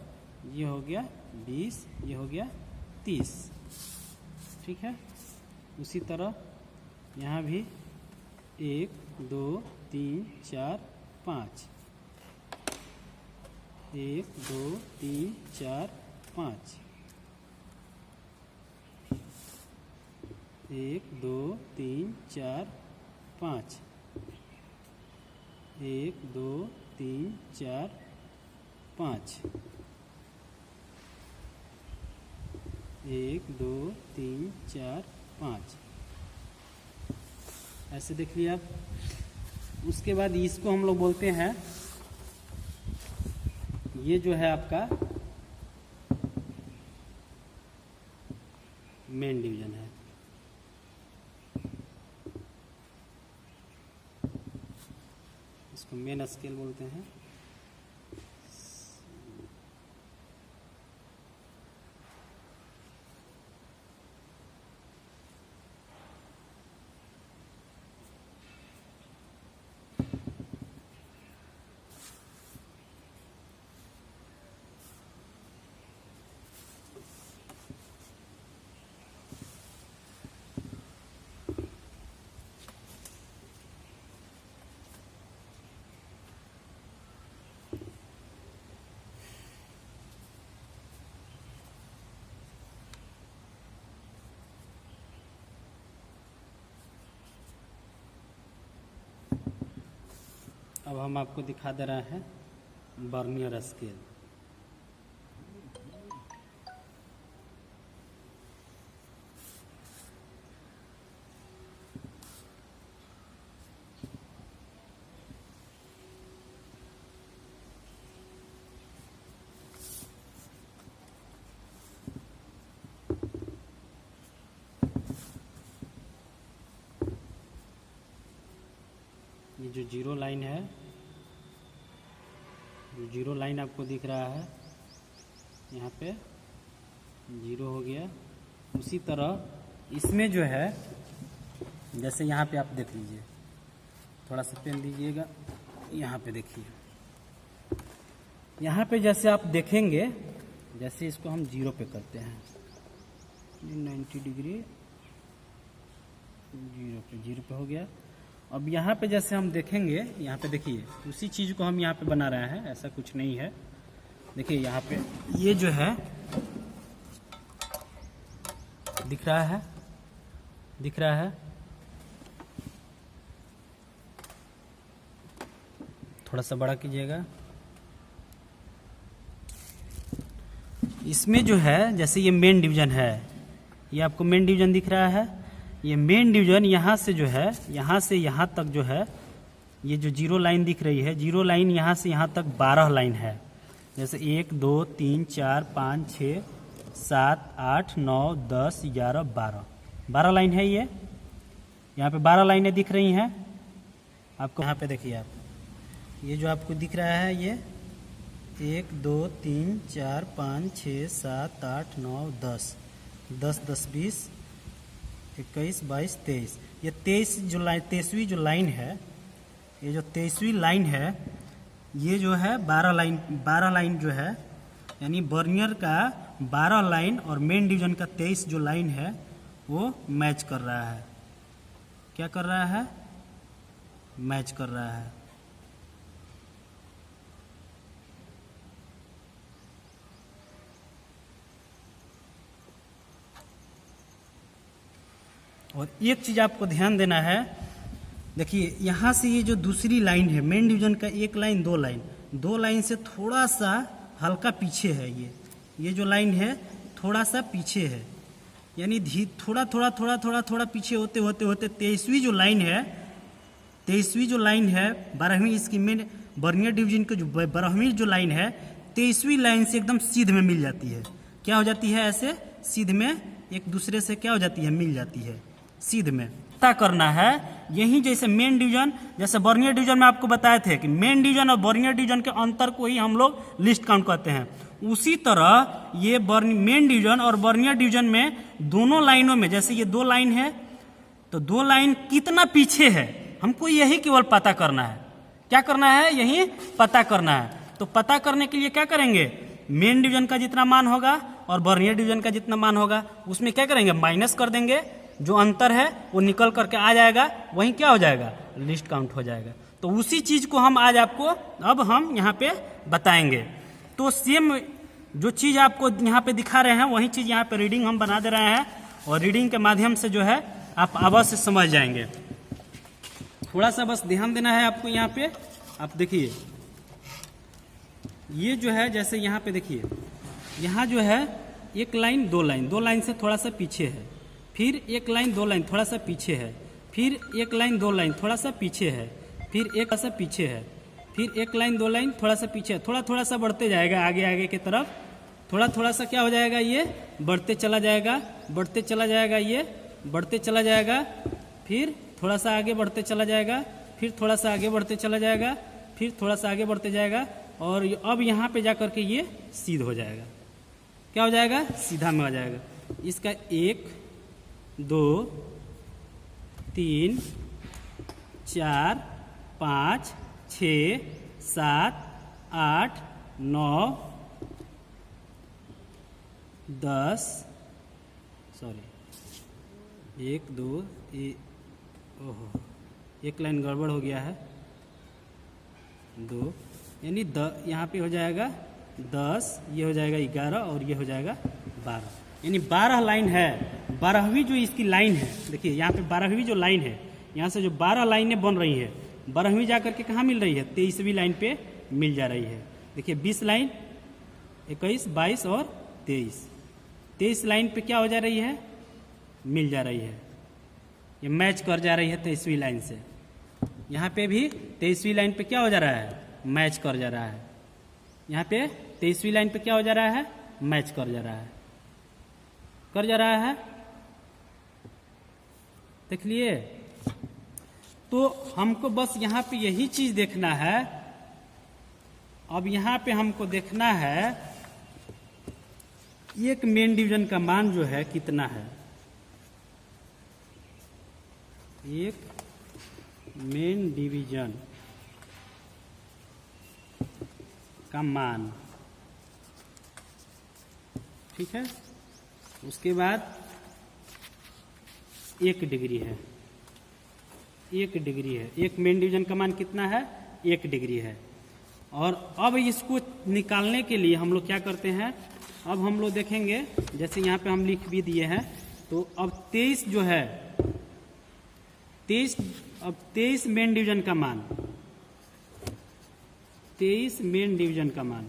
ये हो गया 20, ये हो गया 30। ठीक है। उसी तरह यहाँ भी 1 2 3 4 5, 1 2 3 4 5, 1 2 3 4 5, 1 2 3 4 5, 1 2 3 4 5। ऐसे देख लिया आप। उसके बाद इसको हम लोग बोलते हैं, ये जो है आपका मेन डिवीजन है। इसको मेन स्केल बोलते हैं। अब हम आपको दिखा दे रहे हैं वर्नियर स्केल। ये जो जीरो लाइन है, जो जीरो लाइन आपको दिख रहा है, यहाँ पे जीरो हो गया। उसी तरह इसमें जो है, जैसे यहाँ पे आप देख लीजिए, थोड़ा सा पेन दीजिएगा, यहाँ पे देखिए, यहाँ पे जैसे आप देखेंगे, जैसे इसको हम जीरो पे करते हैं, 90 डिग्री जीरो पे हो गया। अब यहाँ पे जैसे हम देखेंगे, यहाँ पे देखिए, उसी चीज़ को हम यहाँ पे बना रहे हैं, ऐसा कुछ नहीं है। देखिए यहाँ पे ये जो है दिख रहा है, दिख रहा है, थोड़ा सा बड़ा कीजिएगा। इसमें जो है, जैसे ये मेन डिवीजन है, ये आपको मेन डिवीजन दिख रहा है। ये मेन डिवीजन यहाँ से जो है, यहाँ से यहाँ तक जो है, ये जो जीरो लाइन दिख रही है, जीरो लाइन यहाँ से यहाँ तक 12 लाइन है। जैसे 1 2 3 4 5 6 7 8 9 10 11 12 लाइन है। ये यहाँ पे 12 लाइनें दिख रही हैं आपको। यहाँ पे देखिए आप, ये जो आपको दिख रहा है, ये 1 2 3 4 5 6 7 8 9 10 10 10 20 21 22 23। ये 23वीं जो लाइन है, ये जो 23वीं लाइन है, ये जो है 12 लाइन जो है, यानी वर्नियर का 12 लाइन और मेन डिवीजन का 23 जो लाइन है, वो मैच कर रहा है। क्या कर रहा है? मैच कर रहा है। और एक चीज आपको ध्यान देना है, देखिए यहाँ से ये जो दूसरी लाइन है, मेन डिवीजन का एक लाइन दो लाइन से थोड़ा सा हल्का पीछे है। ये जो लाइन है थोड़ा सा पीछे है, यानी थोड़ा पीछे होते 23वीं जो लाइन है 12वीं, इसकी मेन वर्नियर डिवीजन की जो 12वीं जो लाइन है, 23वीं लाइन से एकदम सीध में मिल जाती है। क्या हो जाती है? ऐसे सीध में एक दूसरे से क्या हो जाती है? मिल जाती है सीध में। पता करना है यही, जैसे मेन डिवीजन, जैसे वर्नियर डिवीजन में आपको बताए थे कि मेन डिवीजन और वर्नियर डिवीजन के अंतर को ही हम लोग लिस्ट काउंट कहते हैं। उसी तरह ये मेन डिवीजन और वर्नियर डिवीजन में दोनों लाइनों में, जैसे ये 2 लाइन है, तो 2 लाइन कितना पीछे है, हमको यही केवल पता करना है। क्या करना है? यही पता करना है। तो पता करने के लिए क्या करेंगे? मेन डिवीजन का जितना मान होगा और वर्नियर डिवीजन का जितना मान होगा, उसमें क्या करेंगे? माइनस कर देंगे। जो अंतर है वो निकल करके आ जाएगा, वहीं क्या हो जाएगा? लिस्ट काउंट हो जाएगा। तो उसी चीज को हम आज आपको अब हम यहाँ पे बताएंगे। तो सेम जो चीज आपको यहाँ पे दिखा रहे हैं, वही चीज यहाँ पे रीडिंग हम बना दे रहे हैं, और रीडिंग के माध्यम से जो है आप अवश्य समझ जाएंगे। थोड़ा सा बस ध्यान देना है आपको। यहाँ पे आप देखिए, ये जो है, जैसे यहाँ पे देखिए, यहाँ जो है एक लाइन दो लाइन से थोड़ा सा पीछे है, फिर एक लाइन 2 लाइन थोड़ा सा पीछे है, फिर एक लाइन 2 लाइन थोड़ा सा पीछे है, फिर एक सा पीछे है, फिर एक लाइन 2 लाइन थोड़ा सा पीछे है। थोड़ा सा बढ़ते जाएगा आगे की तरफ, थोड़ा सा क्या हो जाएगा? ये बढ़ते चला जाएगा, ये बढ़ते चला जाएगा, फिर थोड़ा सा आगे बढ़ते चला जाएगा, फिर थोड़ा सा आगे बढ़ते चला जाएगा, फिर थोड़ा सा आगे बढ़ते जाएगा, और अब यहाँ पे जाकर के ये सीध हो जाएगा। क्या हो जाएगा? सीधा में आ जाएगा। इसका 1 2 3 4 5 6 7 8 9 10 सॉरी 1 2 ओहो एक लाइन गड़बड़ हो गया है, 2 यानी यहाँ पे हो जाएगा 10, ये हो जाएगा 11 और ये हो जाएगा 12, यानी 12 लाइन है। 12वीं जो इसकी लाइन है, देखिए यहाँ पे 12वीं जो लाइन है, यहाँ से जो 12 लाइनें बन रही है, 12वीं जा करके कहाँ मिल रही है? 23वीं लाइन पे मिल जा रही है। देखिए 20 लाइन 21 22 और 23 लाइन पे क्या हो जा रही है? मिल जा रही है, ये मैच कर जा रही है 23वीं लाइन से। यहाँ पे भी 23वीं लाइन पे क्या हो जा रहा है? मैच कर जा रहा है। यहाँ पे 23वीं लाइन पे क्या हो जा रहा है? मैच कर जा रहा है, कर जा रहा है। देख लिए? तो हमको बस यहाँ पे यही चीज देखना है। अब यहाँ पे हमको देखना है एक मेन डिवीजन का मान जो है कितना है। एक मेन डिवीजन का मान, ठीक है। उसके बाद 1 डिग्री है, 1 डिग्री है। एक मेन डिवीजन का मान कितना है? 1 डिग्री है। और अब इसको निकालने के लिए हम लोग क्या करते हैं? अब हम लोग देखेंगे, जैसे यहाँ पे हम लिख भी दिए हैं, तो अब 23 जो है 23 मेन डिवीजन का मान, 23 मेन डिवीजन का मान,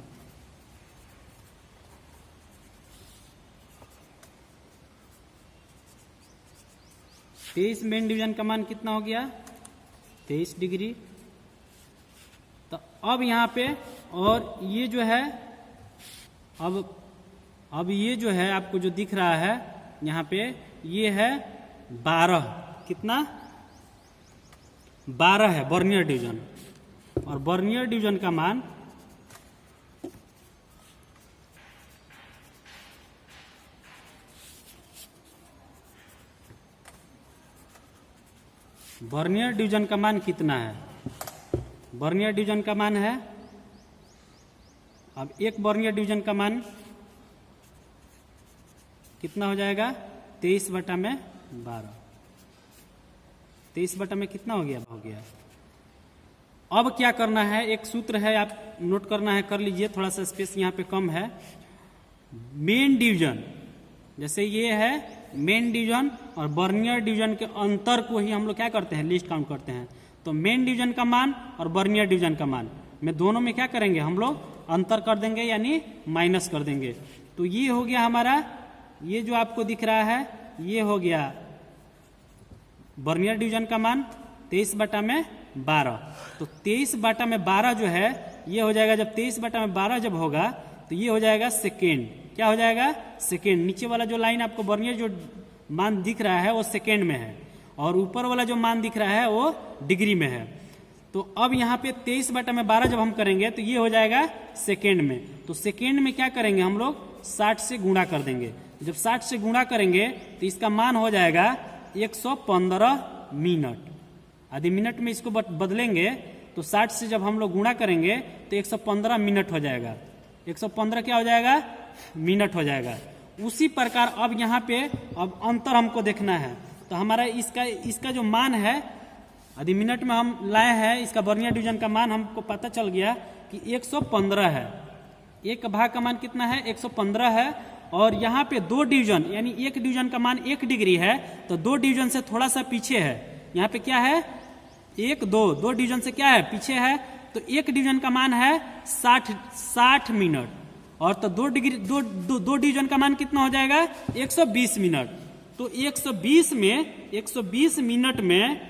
तेईस मेन डिवीजन का मान कितना हो गया? 23 डिग्री। तो अब यहाँ पे, और ये जो है अब ये जो है आपको जो दिख रहा है यहाँ पे, ये है 12, कितना? 12 है वर्नियर डिवीजन। और वर्नियर डिवीजन का मान वर्नियर डिवीजन का मान कितना है? वर्नियर डिवीजन का मान है, अब एक वर्नियर डिवीजन का मान कितना हो जाएगा? 23/12। 23 में कितना हो गया? हो गया। अब क्या करना है? एक सूत्र है, आप नोट करना है, कर लीजिए, थोड़ा सा स्पेस यहाँ पे कम है। मेन डिवीजन, जैसे ये है मेन डिवीजन और वर्नियर डिवीजन के अंतर को ही हम लोग क्या करते हैं? लिस्ट काउंट करते हैं। तो मेन डिवीजन का मान और वर्नियर डिवीजन का मान में दोनों में क्या करेंगे? हम लोग अंतर कर देंगे, यानी माइनस कर देंगे। तो ये हो गया हमारा, ये जो आपको दिख रहा है ये हो गया वर्नियर डिवीजन का मान 23/12। तो 23/12 जो है ये हो जाएगा, जब 23/12 जब होगा तो ये हो जाएगा सेकेंड। क्या हो जाएगा? सेकेंड। नीचे वाला जो लाइन आपको वर्नियर जो मान दिख रहा है वो सेकेंड में है, और ऊपर वाला जो मान दिख रहा है वो डिग्री में है। तो अब यहाँ पे 23/12 जब हम करेंगे तो ये हो जाएगा सेकेंड में। तो सेकेंड में क्या करेंगे? हम लोग 60 से गुणा कर देंगे। जब 60 से गुणा करेंगे तो इसका मान हो जाएगा 115 मिनट। आधे मिनट में इसको बदलेंगे तो 60 से जब हम लोग गुणा करेंगे तो 115 मिनट हो जाएगा। 115 क्या हो जाएगा? मिनट हो जाएगा। उसी प्रकार अब यहाँ पे अब अंतर हमको देखना है। तो हमारा इसका जो मान है आधे मिनट में हम लाए हैं, इसका वर्नियर डिवीजन का मान हमको पता चल गया कि 115 है। एक भाग का मान कितना है? 115 है। और यहाँ पे 2 डिवीजन, यानी एक डिवीजन का मान 1 डिग्री है, तो 2 डिवीजन से थोड़ा सा पीछे है। यहाँ पे क्या है? 1 2 डिवीजन से क्या है? पीछे है। तो एक डिवीजन का मान है 60 मिनट, और तो 2 डिवीजन का मान कितना हो जाएगा? 120 मिनट। तो 120 मिनट में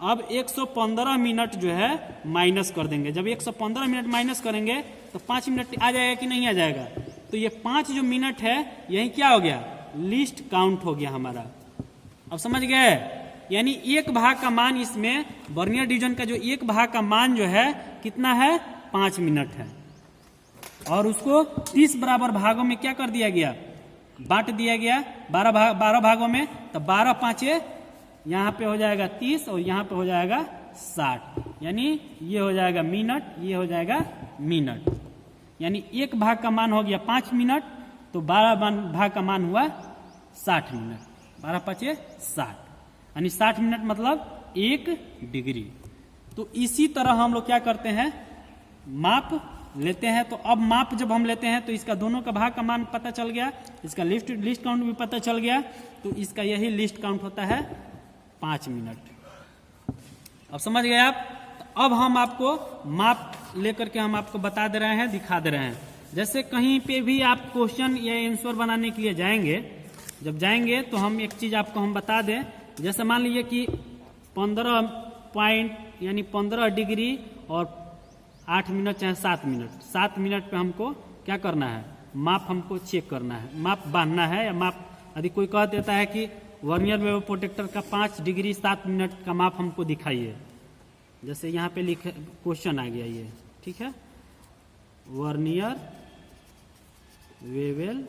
अब 115 मिनट जो है माइनस कर देंगे। जब 115 मिनट माइनस करेंगे तो 5 मिनट आ जाएगा कि नहीं आ जाएगा? तो ये 5 जो मिनट है यही क्या हो गया? लिस्ट काउंट हो गया हमारा। अब समझ गए? यानी एक भाग का मान इसमें वर्नियर डिवीजन का जो एक भाग का मान जो है कितना है 5 मिनट है। और उसको 30 बराबर भागों में क्या कर दिया गया, बांट दिया गया 12 भागों में। तो 12 पांचे यहाँ पे हो जाएगा 30 और यहाँ पे हो जाएगा 60, यानी ये हो जाएगा मिनट, ये हो जाएगा मिनट। यानी एक भाग का मान हो गया 5 मिनट, तो 12 भाग का मान हुआ 60 मिनट। 12 पांचे 60, यानी 60 मिनट मतलब 1 डिग्री। तो इसी तरह हम लोग क्या करते हैं, माप लेते हैं। तो अब माप जब हम लेते हैं तो इसका दोनों का भाग का मान पता चल गया, इसका लिस्ट काउंट भी पता चल गया। तो इसका यही लिस्ट काउंट होता है 5 मिनट। अब समझ गए आप। तो अब हम आपको माप लेकर के हम आपको बता दे रहे हैं, दिखा दे रहे हैं। जैसे कहीं पे भी आप क्वेश्चन या आंसर बनाने के लिए जाएंगे, जब जाएंगे तो हम एक चीज आपको हम बता दें। जैसे मान लीजिए कि 15 पॉइंट यानी 15 डिग्री और 8 मिनट चाहे 7 मिनट पे हमको क्या करना है, माप हमको चेक करना है, माप बांधना है। या माप यदि कोई कह देता है कि वर्नियर वेव प्रोटेक्टर का 5 डिग्री 7 मिनट का माप हमको दिखाइए, जैसे यहाँ पे लिखे क्वेश्चन आ गया ये, ठीक है। वर्नियर वेवेल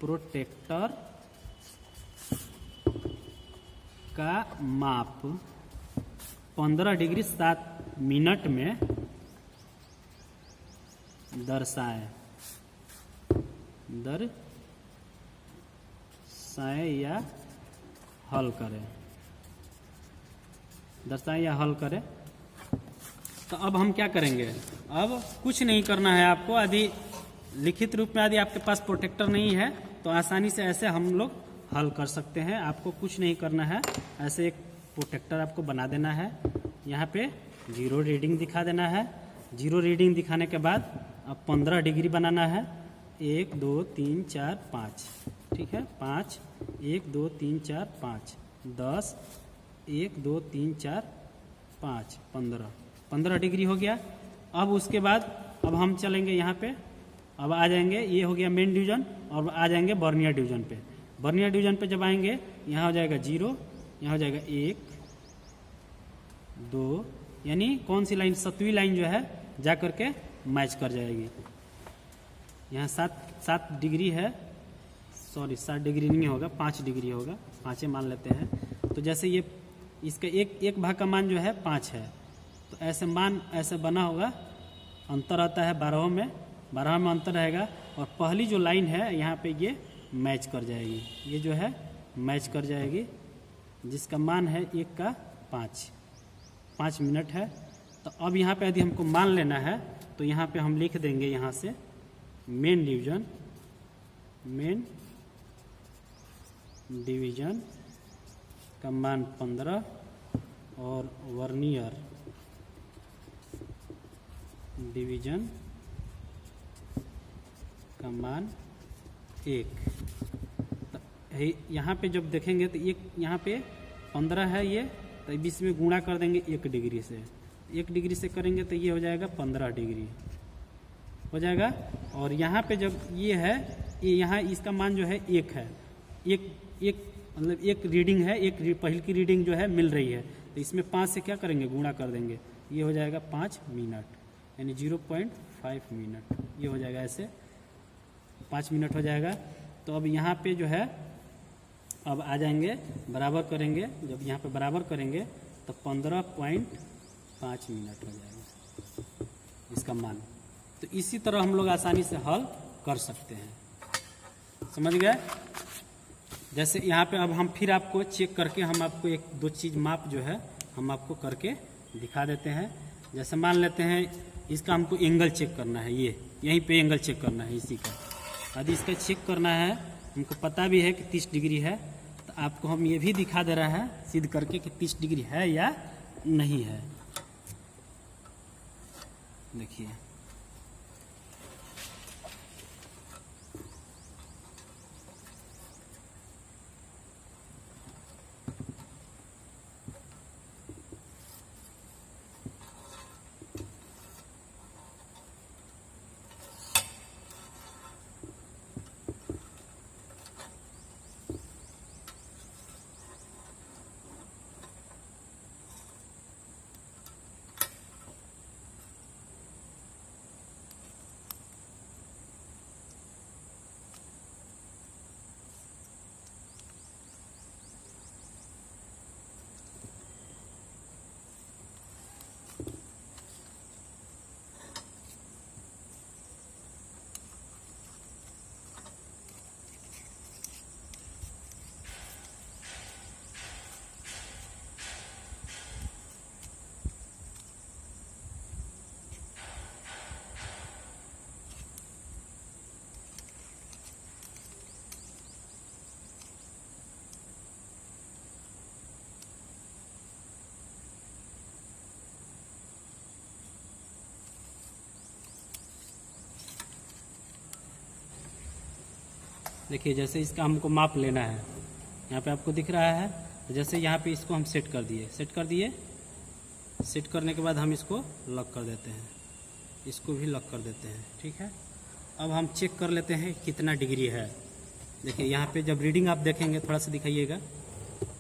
प्रोटेक्टर का माप 15 डिग्री 7 मिनट में दर्शाएं या हल करें, दर्शाएं या हल करें। तो अब हम क्या करेंगे, अब कुछ नहीं करना है आपको। यदि लिखित रूप में यदि आपके पास प्रोटेक्टर नहीं है तो आसानी से ऐसे हम लोग हल कर सकते हैं। आपको कुछ नहीं करना है, ऐसे एक प्रोटेक्टर आपको बना देना है। यहाँ पे 0 रीडिंग दिखा देना है। 0 रीडिंग दिखाने के बाद अब 15 डिग्री बनाना है। 1 2 3 4 5, ठीक है। 5 1 2 3 4 5 10 1 2 3 4 5 15 डिग्री हो गया। अब उसके बाद अब हम चलेंगे यहाँ पे, अब आ जाएंगे, ये हो गया मेन डिवीजन, और आ जाएंगे वर्नियर डिवीजन पे। वर्नियर डिवीजन पे जब आएंगे यहाँ हो जाएगा 0, यहाँ हो जाएगा 1 2, यानी कौन सी लाइन, 7वीं लाइन जो है जा करके मैच कर जाएगी। यहाँ 7 डिग्री है, सॉरी 7 डिग्री नहीं होगा, 5 डिग्री होगा, 5 मान लेते हैं। तो जैसे ये इसका एक भाग का मान जो है 5 है, तो ऐसे मान ऐसे बना होगा, अंतर आता है 12 में अंतर रहेगा। और पहली जो लाइन है यहाँ पे ये मैच कर जाएगी, ये जो है मैच कर जाएगी, जिसका मान है 1 का 5 मिनट है। तो अब यहाँ पे यदि हमको मान लेना है तो यहाँ पे हम लिख देंगे, यहाँ से मेन डिवीजन का मान 15 और वर्नियर डिवीजन का मान 1। तो यहाँ पे जब देखेंगे तो एक यहाँ पे 15 है ये, तो बीच में गुणा कर देंगे 1 डिग्री से, 1 डिग्री से करेंगे तो ये हो जाएगा 15 डिग्री हो जाएगा। और यहाँ पे जब ये है, ये यहाँ इसका मान जो है 1 है, एक मतलब 1 रीडिंग है, एक पहले की रीडिंग जो है मिल रही है, तो इसमें 5 से क्या करेंगे, गुणा कर देंगे, ये हो जाएगा 5 मिनट, यानी 0.5 मिनट, ये हो जाएगा ऐसे 5 मिनट हो जाएगा। तो अब यहाँ पे जो है अब आ जाएंगे, बराबर करेंगे, जब यहाँ पे बराबर करेंगे तो 15.5 मिनट हो जाएगा इसका मान। तो इसी तरह हम लोग आसानी से हल कर सकते हैं, समझ गए। जैसे यहाँ पे अब हम फिर आपको चेक करके हम आपको 1-2 चीज़ माप जो है हम आपको करके दिखा देते हैं। जैसे मान लेते हैं इसका हमको एंगल चेक करना है, ये यहीं पे एंगल चेक करना है इसी का। यदि इसका चेक करना है, हमको पता भी है कि 30 डिग्री है, तो आपको हम ये भी दिखा दे रहा है सिद्ध करके कि 30 डिग्री है या नहीं है। देखिए देखिए जैसे इसका हमको माप लेना है, यहाँ पे आपको दिख रहा है। तो जैसे यहाँ पे इसको हम सेट कर दिए, सेट करने के बाद हम इसको लॉक कर देते हैं, इसको भी लॉक कर देते हैं। ठीक है, अब हम चेक कर लेते हैं कितना डिग्री है। देखिए यहाँ पे जब रीडिंग आप देखेंगे, थोड़ा सा दिखाइएगा,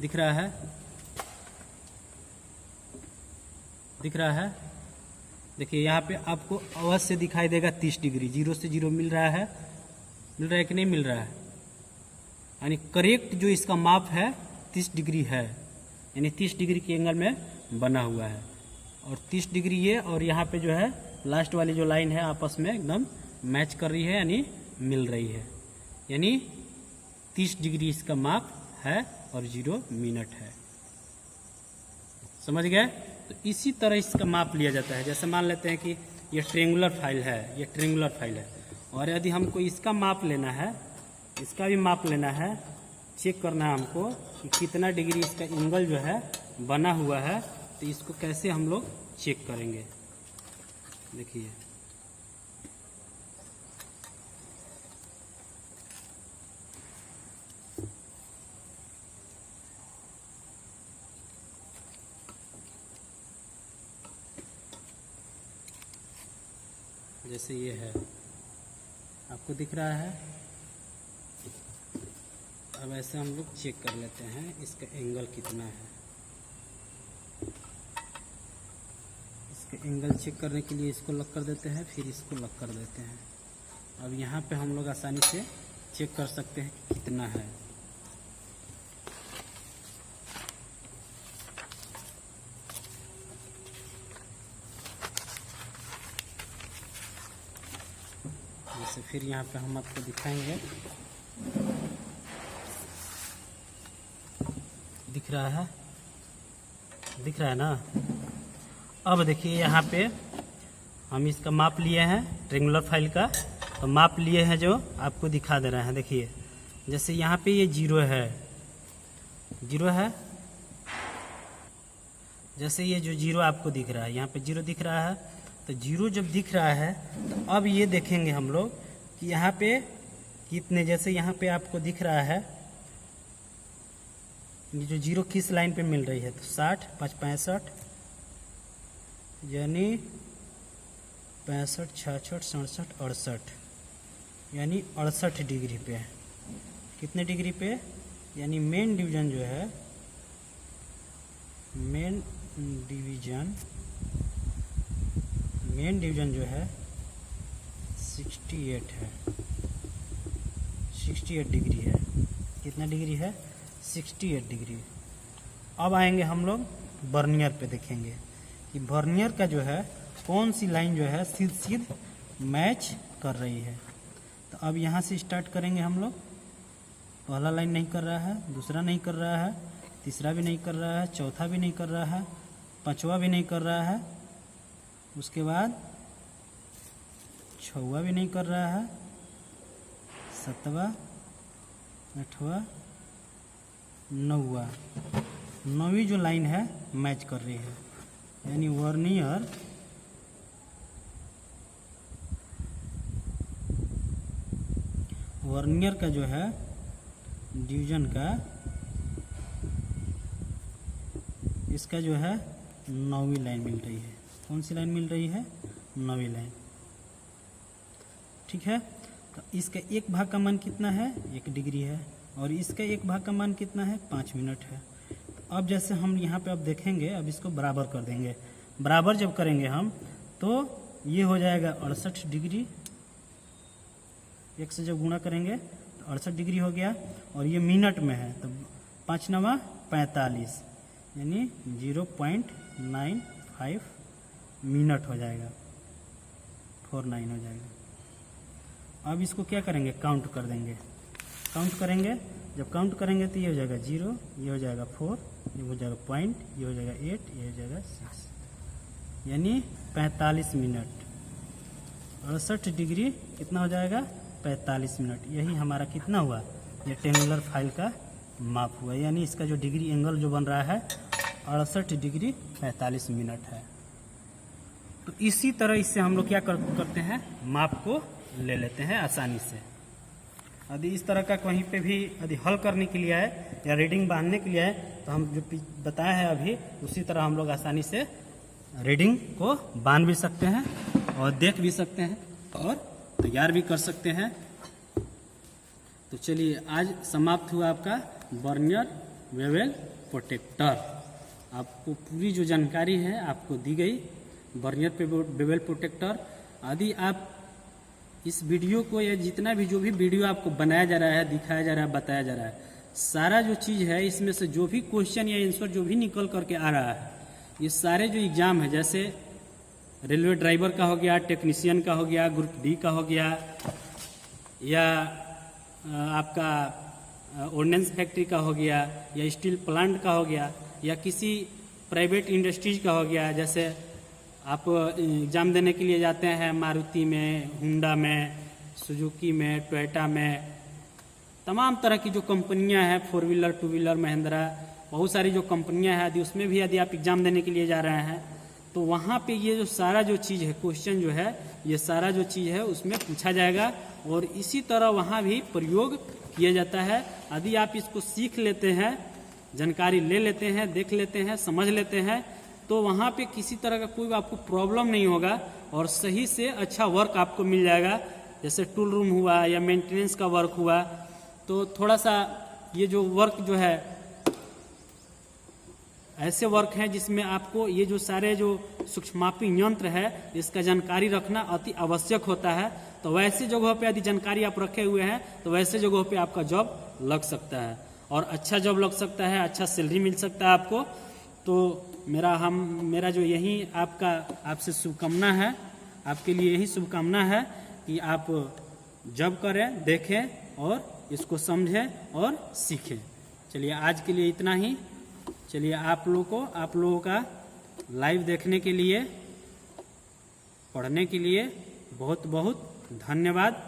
दिख रहा है। देखिए यहाँ पे आपको अवश्य दिखाई देगा 30 डिग्री, 0 से 0 मिल रहा है कि नहीं मिल रहा है। यानी करेक्ट जो इसका माप है 30 डिग्री है, यानी 30 डिग्री के एंगल में बना हुआ है। और 30 डिग्री ये और यहाँ पे जो है लास्ट वाली जो लाइन है आपस में एकदम मैच कर रही है, यानी मिल रही है। यानी 30 डिग्री इसका माप है और 0 मिनट है। समझ गए? तो इसी तरह इसका माप लिया जाता है। जैसे मान लेते हैं कि ये ट्रेंगुलर फाइल है, और यदि हमको इसका माप लेना है, इसका भी माप लेना है, चेक करना है हमको कि कितना डिग्री इसका एंगल जो है बना हुआ है। तो इसको कैसे हम लोग चेक करेंगे, देखिए जैसे ये है, आपको दिख रहा है। अब ऐसे हम लोग चेक कर लेते हैं इसका एंगल कितना है। इसका एंगल चेक करने के लिए इसको लॉक कर देते हैं, फिर इसको लॉक कर देते हैं। अब यहाँ पे हम लोग आसानी से चेक कर सकते हैं कि कितना है। जैसे फिर यहाँ पे हम आपको दिखाएंगे, दिख रहा है ना। अब देखिए यहाँ पे हम इसका माप लिए हैं, ट्रेंगुलर फाइल का। तो माप लिए हैं जो आपको दिखा दे रहे हैं। देखिए जैसे यहाँ पे ये 0 है, जैसे ये जो 0 आपको दिख रहा है, यहाँ पे 0 दिख रहा है। तो 0 जब दिख रहा है तो अब ये देखेंगे हम लोग कि यहाँ पे कितने, जैसे यहाँ पे आपको दिख रहा है ये जो 0 किस लाइन पे मिल रही है। तो 60, 5, 65, यानी 65, 66, 67, 68, यानी 68 डिग्री पे। कितने डिग्री पे? यानी मेन डिवीजन जो है, मेन डिवीजन जो है 68 है, 68 डिग्री है। कितना डिग्री है? 68 डिग्री। अब आएंगे हम लोग वर्नियर पे, देखेंगे कि वर्नियर का जो है कौन सी लाइन जो है सीध मैच कर रही है। तो अब यहाँ से स्टार्ट करेंगे हम लोग। पहला लाइन नहीं कर रहा है, दूसरा नहीं कर रहा है, तीसरा भी नहीं कर रहा है, चौथा भी नहीं कर रहा है, पांचवा भी नहीं कर रहा है, उसके बाद छवा भी नहीं कर रहा है, सातवां, आठवां, नौवीं जो लाइन है मैच कर रही है। यानी वर्नियर का जो है डिवीजन का, इसका जो है 9वीं लाइन मिल रही है। कौन सी लाइन मिल रही है? 9वीं लाइन। ठीक है, तो इसका एक भाग का मान कितना है? 1 डिग्री है। और इसका एक भाग का मान कितना है? 5 मिनट है। तो अब जैसे हम यहाँ पे अब देखेंगे, अब इसको बराबर कर देंगे। बराबर जब करेंगे हम तो ये हो जाएगा 68 डिग्री। 1 से जब गुणा करेंगे तो 68 डिग्री हो गया। और ये मिनट में है तो 5 9 45, यानी 0.95 मिनट हो जाएगा, 49 हो जाएगा। अब इसको क्या करेंगे? काउंट कर देंगे। काउंट करेंगे, जब काउंट करेंगे तो ये हो जाएगा 0, ये हो जाएगा 4, ये हो जाएगा पॉइंट, ये हो जाएगा 8, ये हो जाएगा 6, यानी 45 मिनट। 68 डिग्री कितना हो जाएगा? 45 मिनट। यही हमारा कितना हुआ? ये ट्रेंगुलर फाइल का माप हुआ। यानी इसका जो डिग्री एंगल जो बन रहा है 68 डिग्री 45 मिनट है। तो इसी तरह इससे हम लोग क्या करते हैं? माप को ले लेते हैं आसानी से। यदि इस तरह का कहीं पे भी यदि हल करने के लिए है या रीडिंग बांधने के लिए है तो हम जो बताया है अभी उसी तरह हम लोग आसानी से रीडिंग को बांध भी सकते हैं और देख भी सकते हैं और तैयार भी कर सकते हैं। तो चलिए आज समाप्त हुआ आपका वर्नियर बेवल प्रोटेक्टर। आपको पूरी जो जानकारी है आपको दी गई वर्नियर बेवल प्रोटेक्टर। यदि आप इस वीडियो को या जितना भी जो भी वीडियो आपको बनाया जा रहा है, दिखाया जा रहा है, बताया जा रहा है, सारा जो चीज़ है इसमें से जो भी क्वेश्चन या आंसर जो भी निकल करके आ रहा है, ये सारे जो एग्ज़ाम है जैसे रेलवे ड्राइवर का हो गया, टेक्नीशियन का हो गया, ग्रुप डी का हो गया, या आपका ऑर्डिनेंस फैक्ट्री का हो गया, या स्टील प्लांट का हो गया, या किसी प्राइवेट इंडस्ट्रीज का हो गया, जैसे आप एग्ज़ाम देने के लिए जाते हैं मारुति में, हुंडा में, सुजुकी में, टोयोटा में, तमाम तरह की जो कंपनियां हैं, 4 व्हीलर 2 व्हीलर, महिंद्रा, बहुत सारी जो कंपनियां हैं, यदि उसमें भी यदि आप एग्ज़ाम देने के लिए जा रहे हैं तो वहाँ पे ये जो सारा जो चीज़ है, क्वेश्चन जो है, ये सारा जो चीज़ है उसमें पूछा जाएगा और इसी तरह वहाँ भी प्रयोग किया जाता है। यदि आप इसको सीख लेते हैं, जानकारी ले लेते हैं, देख लेते हैं, समझ लेते हैं, तो वहाँ पे किसी तरह का कोई आपको प्रॉब्लम नहीं होगा और सही से अच्छा वर्क आपको मिल जाएगा। जैसे टूल रूम हुआ या मेंटेनेंस का वर्क हुआ, तो थोड़ा सा ये जो वर्क जो है ऐसे वर्क हैं जिसमें आपको ये जो सारे जो सूक्ष्मापी यंत्र है इसका जानकारी रखना अति आवश्यक होता है। तो वैसे जगहों पे यदि जानकारी आप रखे हुए हैं तो वैसे जगहों पे आपका जॉब लग सकता है और अच्छा जॉब लग सकता है, अच्छा सैलरी मिल सकता है आपको। तो मेरा जो यही आपसे शुभकामना है, आपके लिए यही शुभकामना है कि आप जॉब करें, देखें और इसको समझें और सीखें। चलिए आज के लिए इतना ही। चलिए आप लोगों का लाइव देखने के लिए, पढ़ने के लिए बहुत बहुत धन्यवाद।